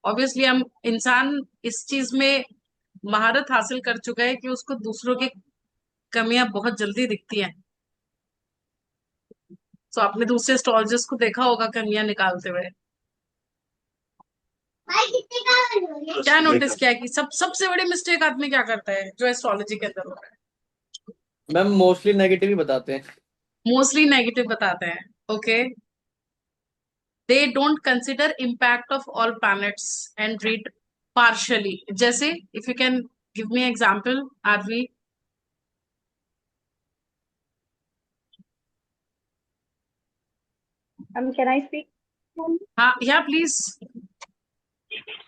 Obviously हम इंसान इस चीज में महारत हासिल कर चुका है कि उसको दूसरों की कमियां बहुत जल्दी दिखती हैं। तो आपने दूसरे एस्ट्रोलॉजिस्ट को देखा होगा कमियां निकालते हुए। क्या नोटिस किया कि सबसे बड़ी मिस्टेक आदमी क्या करता है जो एस्ट्रोलॉजी के अंदर हो रहा है? मैम मोस्टली नेगेटिव ही बताते हैं। मोस्टली नेगेटिव बताते हैं। Okay. They don't consider impact of all planets and read partially. जैसे if you can give me example आरवी। Can I speak? हाँ yeah please.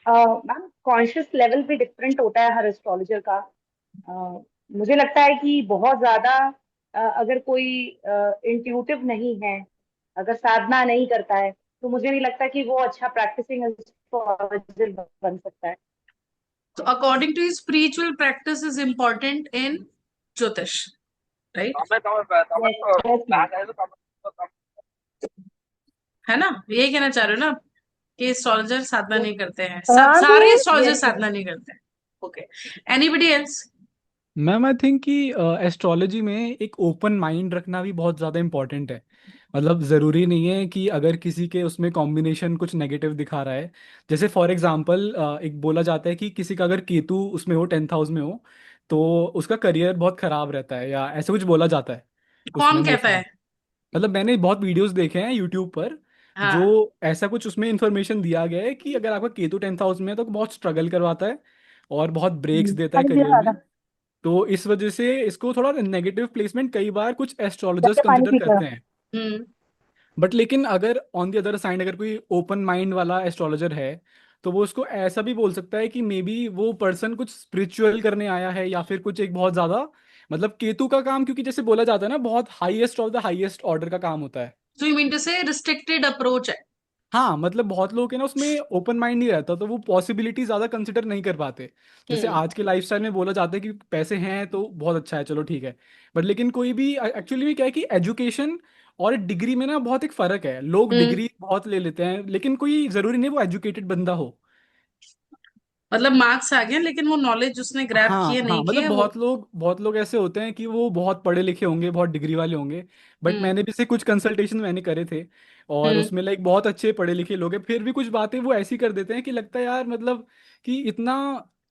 Ma'am conscious level भी डिफरेंट होता है हर एस्ट्रोलॉजर का। मुझे लगता है कि बहुत ज्यादा अगर कोई इंट्यूटिव नहीं है, अगर साधना नहीं करता है, तो मुझे नहीं लगता कि वो अच्छा प्रैक्टिसिंग एस्ट्रोलॉजर बन सकता है। So according to his spiritual practice is important in Jyotish, right? Yes yes ma'am. है ना, यही कहना चाह रहे हो ना कि एस्ट्रोलॉजर साधना यस नहीं करते हैं, सब हाँ सारे एस्ट्रोलॉजर यस साधना नहीं करते हैं। Okay. Anybody else? Ma'am I think कि एस्ट्रोलॉजी में एक ओपन माइंड रखना भी बहुत ज़्यादा इम्पोर्टेंट है। मतलब ज़रूरी नहीं है कि अगर किसी के उसमें कॉम्बिनेशन कुछ नेगेटिव दिखा रहा है। जैसे फॉर एग्जांपल एक बोला जाता है कि किसी का अगर केतु उसमें हो 10th हाउस में हो तो उसका करियर बहुत ख़राब रहता है, या ऐसे कुछ बोला जाता है उसमें कौन कहता मोस्टली। है? मतलब मैंने बहुत वीडियोस देखे हैं यूट्यूब पर जो हाँ। ऐसा कुछ उसमें इंफॉर्मेशन दिया गया है कि अगर आपका केतु 10th हाउस में है तो बहुत स्ट्रगल करवाता है और बहुत ब्रेक्स देता है पानी पियो करियर दादा। में। तो इस वजह से इसको थोड़ा नेगेटिव प्लेसमेंट कई बार कुछ एस्ट्रोलॉजर्स जाके पानी कंसिडर पी कर। करते हैं। हम्म। बट लेकिन अगर ऑन द अदर साइड अगर कोई ओपन माइंड वाला एस्ट्रोलॉजर है तो वो उसको ऐसा भी बोल सकता है कि मे बी वो पर्सन कुछ स्पिरिचुअल करने आया है, या फिर कुछ एक बहुत ज़्यादा मतलब केतु का काम, क्योंकि जैसे बोला जाता है ना बहुत highest of the highest order का काम होता है। सो यू मीन टू से रिस्ट्रिक्टेड अप्रोच है? हाँ मतलब बहुत लोग है ना उसमें ओपन माइंड नहीं रहता तो वो पॉसिबिलिटी ज्यादा कंसिडर नहीं कर पाते। जैसे हम्म। आज के लाइफस्टाइल में बोला जाता है कि पैसे हैं तो बहुत अच्छा है, चलो ठीक है। बट लेकिन कोई भी एक्चुअली में क्या है कि एजुकेशन और डिग्री में ना बहुत एक फर्क है। लोग हम्म। डिग्री बहुत ले लेते हैं लेकिन कोई जरूरी नहीं वो एजुकेटेड बंदा हो। मतलब मार्क्स आ गए लेकिन वो नॉलेज उसने ग्रैब हाँ किए हाँ नहीं मतलब किए वो। बहुत लोग ऐसे होते हैं कि वो बहुत पढ़े लिखे होंगे, बहुत डिग्री वाले होंगे। बट हम्म। मैंने भी से कुछ कंसल्टेशन मैंने करे थे और हम्म। उसमें लाइक बहुत अच्छे पढ़े लिखे लोग हैं, फिर भी कुछ बातें वो ऐसी कर देते हैं कि लगता है यार मतलब कि इतना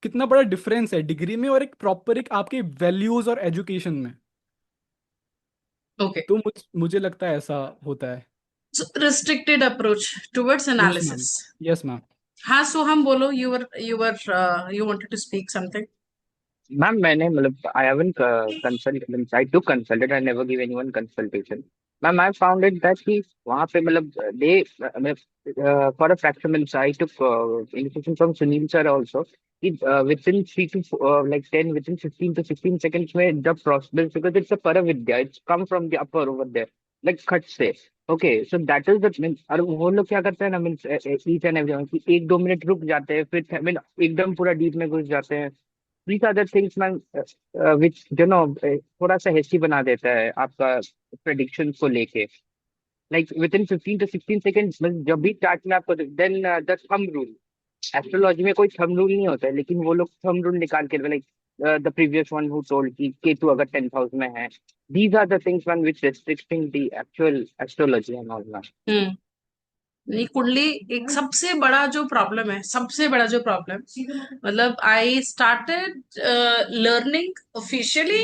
कितना बड़ा डिफरेंस है डिग्री में और एक प्रॉपर एक आपके वैल्यूज और एजुकेशन में। ओके। तो मुझे लगता है ऐसा होता है। So restricted approach towards yes ma'am. Analysis. Yes ma'am. हाँ, सो हम बोलो, you wanted to speak something. Ma'am मैंने मतलब I haven't consult I too consulted I never give anyone consultation. Ma'am I found it that कि वहाँ पे मतलब they मतलब for a fraction means I took information from Sunil sir also कि within 3 to like 10 within 15 to 16 seconds में the process because it's a पर विद्या it's come from the upper over there like खट से। Okay so that is the means और वो लोग क्या करते हैं ना मीन्स ईच एंड एवरी कि 1-2 मिनट रुक जाते हैं फिर मीन एकदम पूरा डीप में घुस जाते हैं। these are the things man which थोड़ा सा हेस्टी बना देता है आपका प्रेडिक्शन को लेके। Like within 15 to 16 seconds जब भी चार्ट में आपको then the thumb rule astrology में कोई थंब रूल नहीं होता है लेकिन वो लोग थंब रूल निकाल के like the previous one who told कि केतु अगर 10th हाउस में है these are the things one which restricting the actual astrology and all. Hmm. ये कुंडली एक सबसे बड़ा जो प्रॉब्लम है, सबसे बड़ा जो प्रॉब्लम, मतलब I started learning officially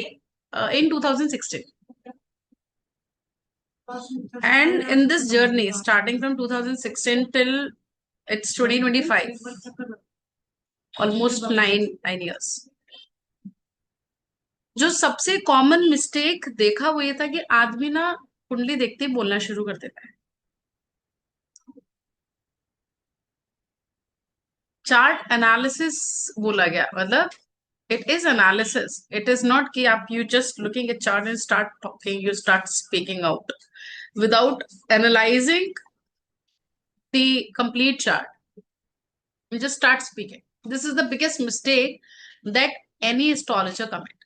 in 2016, and in this journey starting from 2016 till it's 2025, almost 9 years, जो सबसे कॉमन मिस्टेक देखा वो ये था कि आदमी ना कुंडली देखते ही बोलना शुरू कर देता है। चार्ट एनालिसिस बोला गया, मतलब it is analysis, it is not कि आप you just looking at chart and start talking, you start speaking out without analyzing the complete chart. You just start speaking. This is the biggest mistake that any astrologer commit.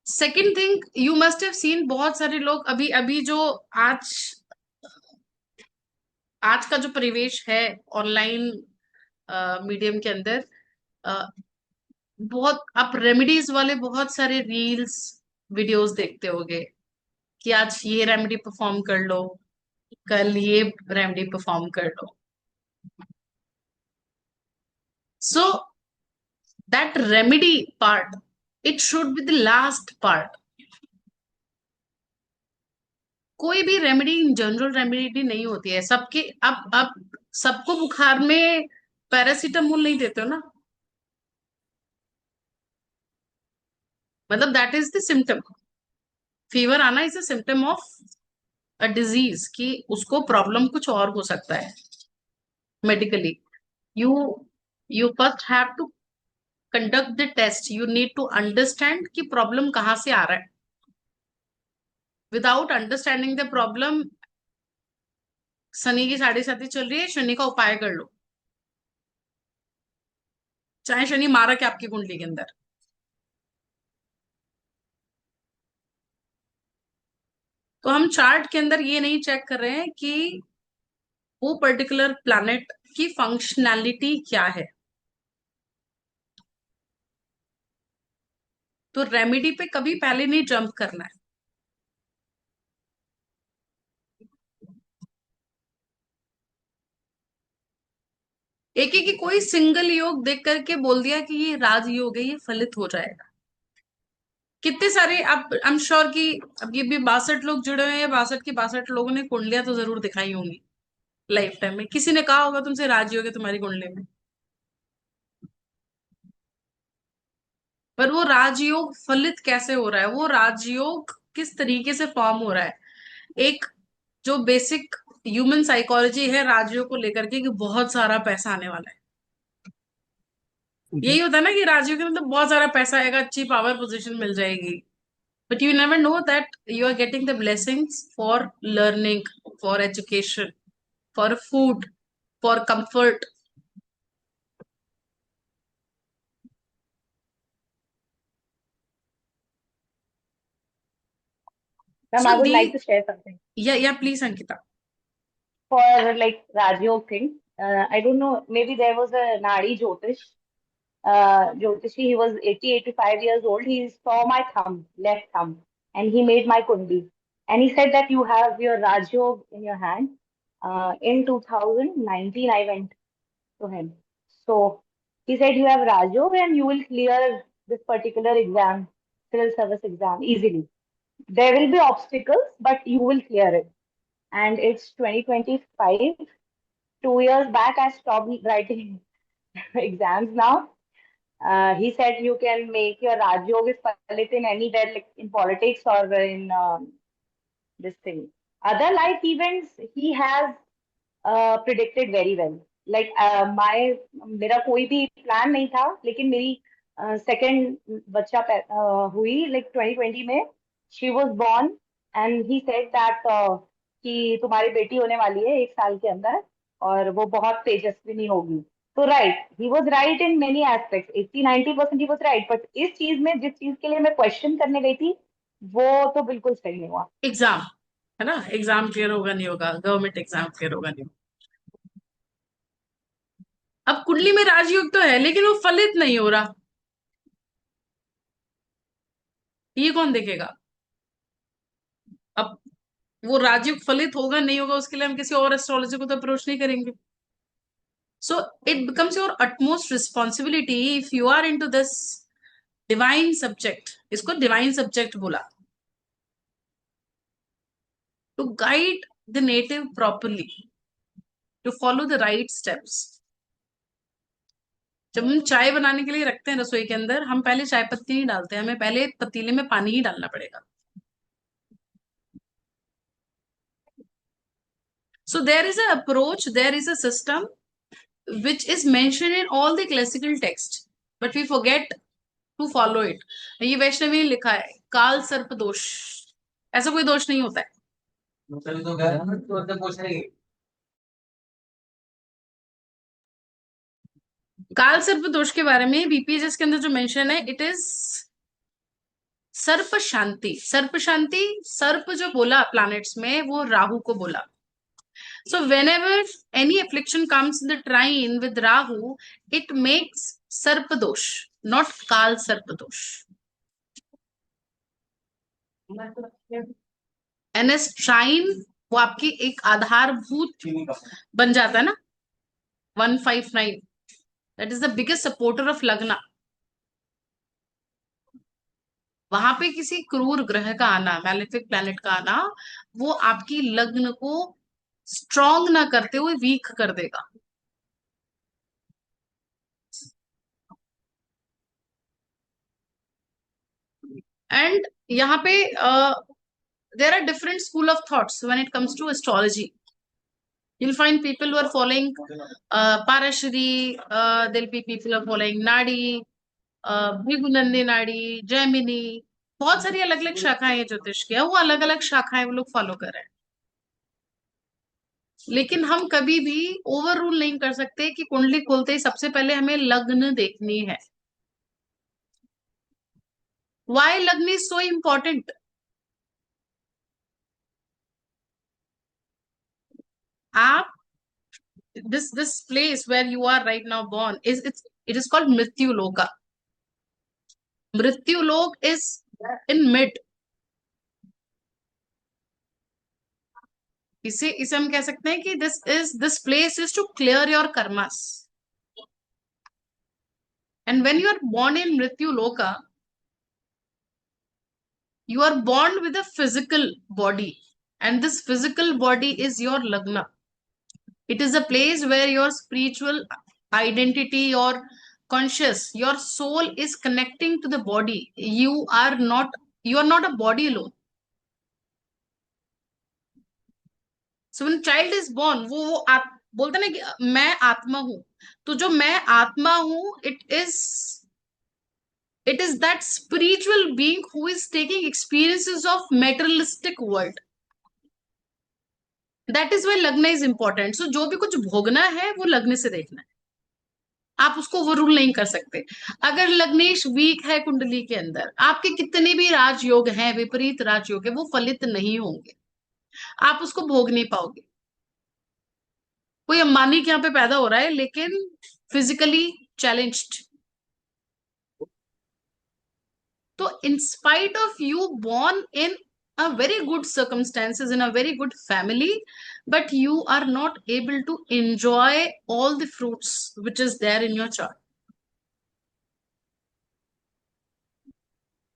Second thing, you must have seen बहुत सारे लोग अभी अभी जो आज आज का जो परिवेश है ऑनलाइन मीडियम के अंदर, अ, बहुत आप रेमेडीज वाले बहुत सारे रील्स वीडियोस देखते होगे कि आज ये रेमेडी परफॉर्म कर लो, कल ये रेमेडी परफॉर्म कर लो. So that remedy part, it should be the last part. कोई भी रेमेडी जनरल रेमेडी नहीं होती है सबके. अब सबको बुखार में पैरासीटामोल नहीं देते हो ना. मतलब that is the symptom. Fever आना is a symptom of a disease, कि उसको प्रॉब्लम कुछ और हो सकता है medically. You you first have to conduct the test. You need to understand कि प्रॉब्लम कहाँ से आ रहा है. Without understanding the problem, Shani की साढ़े साथी चल रही है, शनि का उपाय कर लो, चाहे शनि मारा क्या आपकी कुंडली के अंदर. तो हम चार्ट के अंदर ये नहीं चेक कर रहे हैं कि वो पर्टिकुलर प्लैनेट की फंक्शनैलिटी क्या है. तो रेमेडी पे कभी पहले नहीं जंप करना है. एक एक की कोई सिंगल योग देख करके बोल दिया कि ये राजयोग है, ये फलित हो जाएगा. कितने सारे आप, आई एम श्योर कि अब ये भी 62 लोग जुड़े हुए हैं, 62 की 62 लोगों ने कुंडलियां तो जरूर दिखाई होंगी लाइफ टाइम में. किसी ने कहा होगा तुमसे राजयोग है तुम्हारी कुंडली में. पर वो राजयोग फलित कैसे हो रहा है, वो राजयोग किस तरीके से फॉर्म हो रहा है. एक जो बेसिक ह्यूमन साइकोलॉजी है राजयोग को लेकर के, कि बहुत सारा पैसा आने वाला है. यही होता है ना कि राजयोग के मतलब बहुत सारा पैसा आएगा, अच्छी पावर पोजीशन मिल जाएगी. But you never know that you are getting the blessings for learning, for education, for food, for comfort. Ma'am, so I would the, like to share something या please Ankita. for like Rajyog thing. I don't know, maybe there was a Nadi Jyotish. Jyotishi, he was 85 years old. He saw my thumb, left thumb, and he made my kundi. And he said that you have your Rajyog in your hand. In 2019, I went to him. So he said you have Rajyog and you will clear this particular exam, civil service exam, easily. There will be obstacles, but you will clear it. And it's 2025. 2 years back, I stopped writing exams now. He said you can make your Rajyog is valid in anywhere, like in politics or in this thing. Other life events, he has predicted very well. Like मेरा कोई भी plan नहीं था, लेकिन मेरी second बच्चा हुई like 2020 में. She was born and he said that कि तुम्हारी बेटी होने वाली है 1 साल के अंदर और वो बहुत तेजस्विनी होगी. तो right, he was right in many aspects. 80-90% he was right. But इस चीज में, जिस चीज के लिए मैं क्वेश्चन करने गई थी, वो तो बिल्कुल सही नहीं हुआ. एग्जाम है ना, एग्जाम क्लियर होगा नहीं होगा, गवर्नमेंट एग्जाम क्लियर होगा नहीं होगा. अब कुंडली में राजयोग तो है लेकिन वो फलित नहीं हो रहा, ये कौन देखेगा. अब वो राजयोग फलित होगा नहीं होगा उसके लिए हम किसी और एस्ट्रोलॉजी को तो अप्रोच नहीं करेंगे. So it becomes your utmost responsibility if you are into this divine subject, इसको डिवाइन सब्जेक्ट बोला, to guide the native properly, to follow the right steps. जब हम चाय बनाने के लिए रखते हैं रसोई के अंदर, हम पहले चाय पत्ती नहीं डालते हैं, हमें पहले पतीले में पानी ही डालना पड़ेगा. So there is an approach, there is a system which is mentioned in all the classical texts, but we forget to follow it. ये वैष्णवी ने लिखा है काल सर्प दोष, ऐसा कोई दोष नहीं होता है. काल सर्प दोष के बारे में बीपीएसएस के अंदर जो मेंशन है, इट इज सर्प शांति. सर्प शांति, सर्प जो बोला प्लैनेट्स में वो राहु को बोला. So whenever any affliction comes in the trine with Rahu, it makes Sarpadosh, not Kal Sarpadosh. NS trine वो आपकी एक आधारभूत बन जाता है ना 159. That is the biggest supporter of Lagna. वहां पे किसी क्रूर ग्रह का आना, मैलेफिक प्लैनेट का आना, वो आपकी लग्न को स्ट्रांग ना करते हुए वीक कर देगा. एंड यहाँ पे there are different school of thoughts when it comes to astrology. You'll find people who are following Parashari, there'll be people who are following Nadi, भृगुनंदी नाड़ी, जैमिनी, बहुत सारी अलग अलग शाखाएं हैं ज्योतिष की, वो अलग अलग शाखाएं वो लोग फॉलो कर रहे हैं. लेकिन हम कभी भी ओवर रूल नहीं कर सकते कि कुंडली खोलते ही सबसे पहले हमें लग्न देखनी है. वाई लग्न इज सो इम्पोर्टेंट? आप this place where you are right now born it is called Mrityu Loka. Mrityu Lok is in mid. इसे हम कह सकते हैं कि this place is to clear your karmas. And when you are born in Mrityu Loka, you are born with a physical body, and this physical body is your lagna. It is a place where your spiritual identity, your conscious, your soul is connecting to the body. You are not a body alone. So when child is born, वो आप बोलते ना कि मैं आत्मा हूं. तो जो मैं आत्मा हूं, it is that spiritual being who is taking experiences of materialistic world. That is why लग्न is important. So जो भी कुछ भोगना है वो लग्न से देखना है. आप उसको वो रूल नहीं कर सकते. अगर लग्नेश वीक है कुंडली के अंदर, आपके कितने भी राजयोग हैं, विपरीत राजयोग है, वो फलित नहीं होंगे. आप उसको भोग नहीं पाओगे. कोई अंबानी के यहाँ पे पैदा हो रहा है लेकिन फिजिकली चैलेंज्ड. तो in spite of you born in a very good circumstances, in a very good family, but you are not able to enjoy all the fruits which is there in your chart.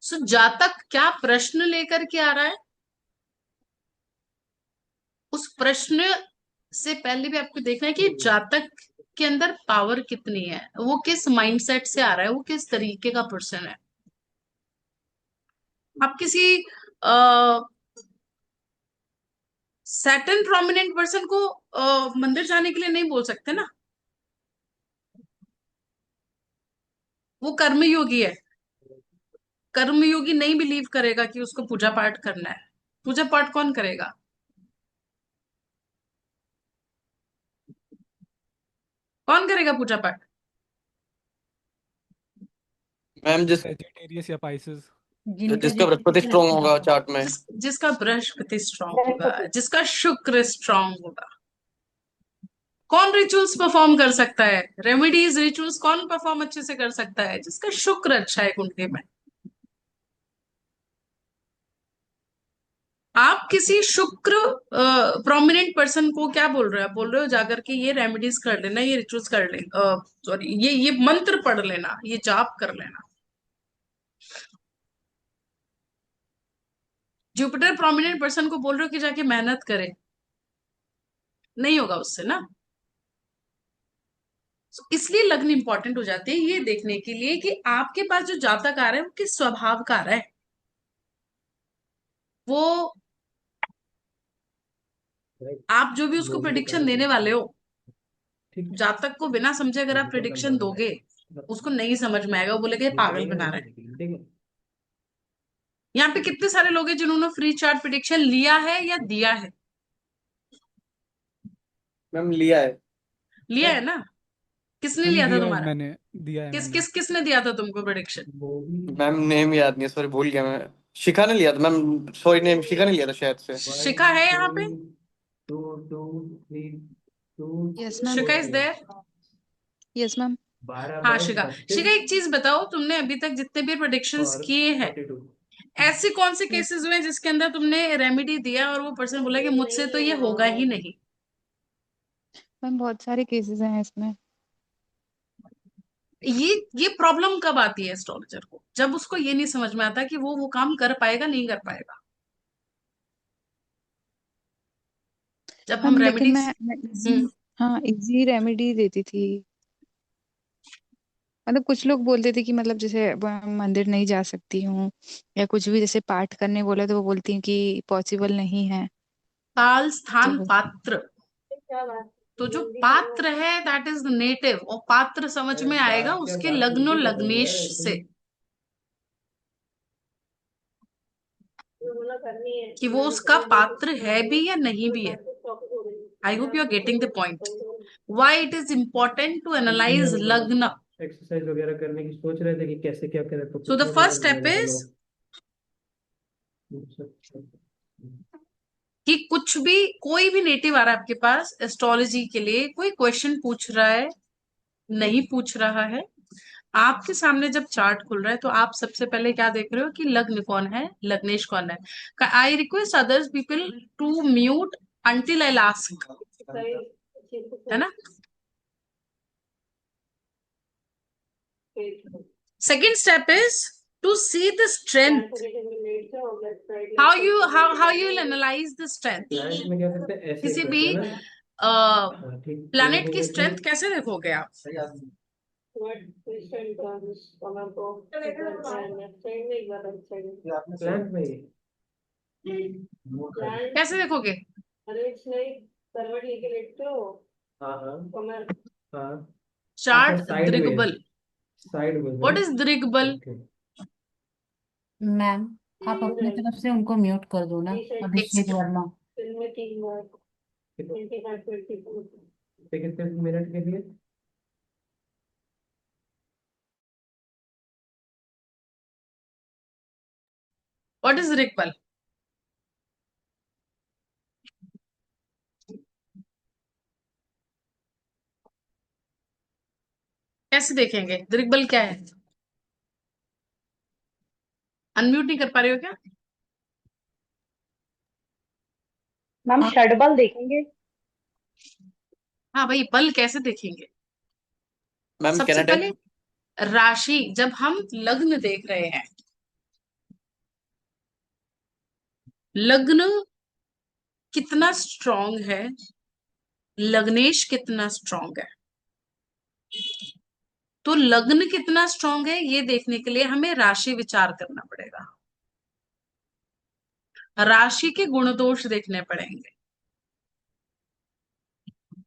So जातक क्या प्रश्न लेकर के आ रहा है, उस प्रश्न से पहले भी आपको देखना है कि जातक के अंदर पावर कितनी है, वो किस माइंडसेट से आ रहा है, वो किस तरीके का पर्सन है. आप किसी सैटर्न प्रोमिनेंट पर्सन को मंदिर जाने के लिए नहीं बोल सकते ना. वो कर्मयोगी है. कर्मयोगी नहीं बिलीव करेगा कि उसको पूजा पाठ करना है. पूजा पाठ कौन करेगा? कौन करेगा पूजा पाठ? मैम Sagittarius या Pisces. जिसका बृहस्पति स्ट्रॉन्ग होगा चार्ट में, जिसका बृहस्पति स्ट्रांग होगा, जिसका शुक्र स्ट्रांग होगा. कौन रिचुअल्स परफॉर्म कर सकता है? रेमेडीज रिचुअल्स कौन परफॉर्म अच्छे से कर सकता है? जिसका शुक्र अच्छा है कुंडली में. आप किसी शुक्र प्रोमिनेंट पर्सन को क्या बोल रहे हो? आप बोल रहे हो जाकर के ये रेमेडीज कर लेना, ये रिचुअल्स कर लेना, सॉरी ये मंत्र पढ़ लेना, ये जाप कर लेना. जुपिटर प्रोमिनेंट पर्सन को बोल रहे हो कि जाके मेहनत करे, नहीं होगा उससे ना. So, इसलिए लग्न इंपॉर्टेंट हो जाते हैं ये देखने के लिए कि आपके पास जो जातक आ रहा है वो किस स्वभाव का आ रहा है. वो आप जो भी उसको प्रिडिक्शन देने वाले हो, जातक को बिना समझे अगर आप प्रिडिक्शन दोगे, उसको नहीं समझ में आएगा. वो बोलेगा ये पागल बना रहा है. यहाँ पे कितने सारे लोग हैं जिन्होंने फ्री चार्ट प्रिडिक्शन लिया है या दिया है? मैम लिया है. लिया है ना? किसने लिया था तुम्हारा? मैंने दिया है. किसने दिया था तुमको प्रिडिक्शन? मैम नेम याद नहीं है, सॉरी भूल गया मैं. शिखा ने लिया था मैम, सॉरी नेम शिखा ने लिया था शायद से. शिखा है यहाँ पे? Yes ma'am. Shikha is there? Yes ma'am. हाँ शिखा, शिखा एक चीज बताओ, तुमने अभी तक जितने भी प्रेडिक्शंस किए हैं, ऐसे कौन से केसेस हुए हैं जिसके अंदर तुमने रेमेडी दिया और वो पर्सन बोला कि मुझसे तो ये होगा ही नहीं? मैम बहुत सारे केसेस हैं इसमें। ये प्रॉब्लम कब आती है एस्ट्रोलॉजर को? जब उसको ये नहीं समझ में आता कि वो काम कर पाएगा नहीं कर पाएगा। जब हम मैम लेकिन रेमेडीज मैं इजी, हाँ इजी रेमेडी देती थी। मतलब कुछ लोग बोलते थे कि मतलब जैसे मंदिर नहीं जा सकती हूँ या कुछ भी, जैसे पाठ करने बोले तो वो बोलती हैं कि पॉसिबल नहीं है। काल स्थान तो पात्र, तो जो पात्र है दैट इज द नेटिव, और पात्र समझ में आएगा उसके लग्न और लग्नेश से कि वो उसका पात्र है भी या नहीं भी है। I hope you are getting the point why it is important to analyse lagna. Exercise वगैरह करने की सोच रहे थे कि कैसे क्या करें, तो सो द कुछ फर्स्ट नहीं स्टेप पता इज चला। कि कुछ भी, कोई भी नेटिव आ रहा है आपके पास एस्ट्रोलॉजी के लिए, कोई क्वेश्चन पूछ रहा है, नहीं पूछ रहा है, आपके सामने जब चार्ट खुल रहा है तो आप सबसे पहले क्या देख रहे हो कि लग्न कौन है, लग्नेश कौन है। I request others people to mute until I ask, है ना। Second step is to see the strength, how you will analyze the strength। Client में क्या करते हैं, ऐसे किसी करते भी हैं ना। ठीक, प्लैनेट तो की वो स्ट्रेंथ कहते कैसे देखोगे आप? हैं client में ही। कैसे देखोगे? हाँ हाँ हाँ। चार्ट अच्छा, साइडवेज, दृग्बल। साइडवेज व्हाट इज दृग्बल? मैम आप अपने तरफ से उनको म्यूट कर दो ना, एक अभिषेक सेकंड, वर्मा। कितने मिनट के लिए? व्हाट इज दृग्बल? कैसे देखेंगे दृग्बल क्या है? अनम्यूट नहीं कर पा रहे हो क्या? मैम आप षडबल देखेंगे। हाँ भाई, बल कैसे देखेंगे? मैम कैन सबसे आई पहले टेक? राशि, जब हम लग्न देख रहे हैं, लग्न कितना स्ट्रांग है, लग्नेश कितना स्ट्रांग है, तो लग्न कितना स्ट्रांग है ये देखने के लिए हमें राशि विचार करना पड़ेगा, राशि के गुण दोष देखने पड़ेंगे।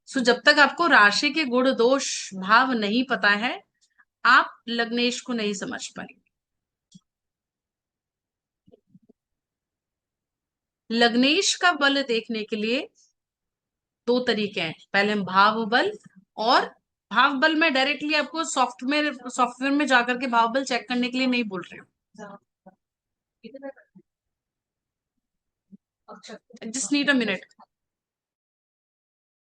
सो जब तक आपको राशि के गुण दोष भाव नहीं पता है, आप लग्नेश को नहीं समझ पाएंगे। लग्नेश का बल देखने के लिए दो तरीके हैं, पहले हम भाव बल, और भाव बल मैं डायरेक्टली आपको सॉफ्टवेयर में जाकर के भाव बल चेक करने के लिए नहीं बोल रही हूँ। Just need a minute.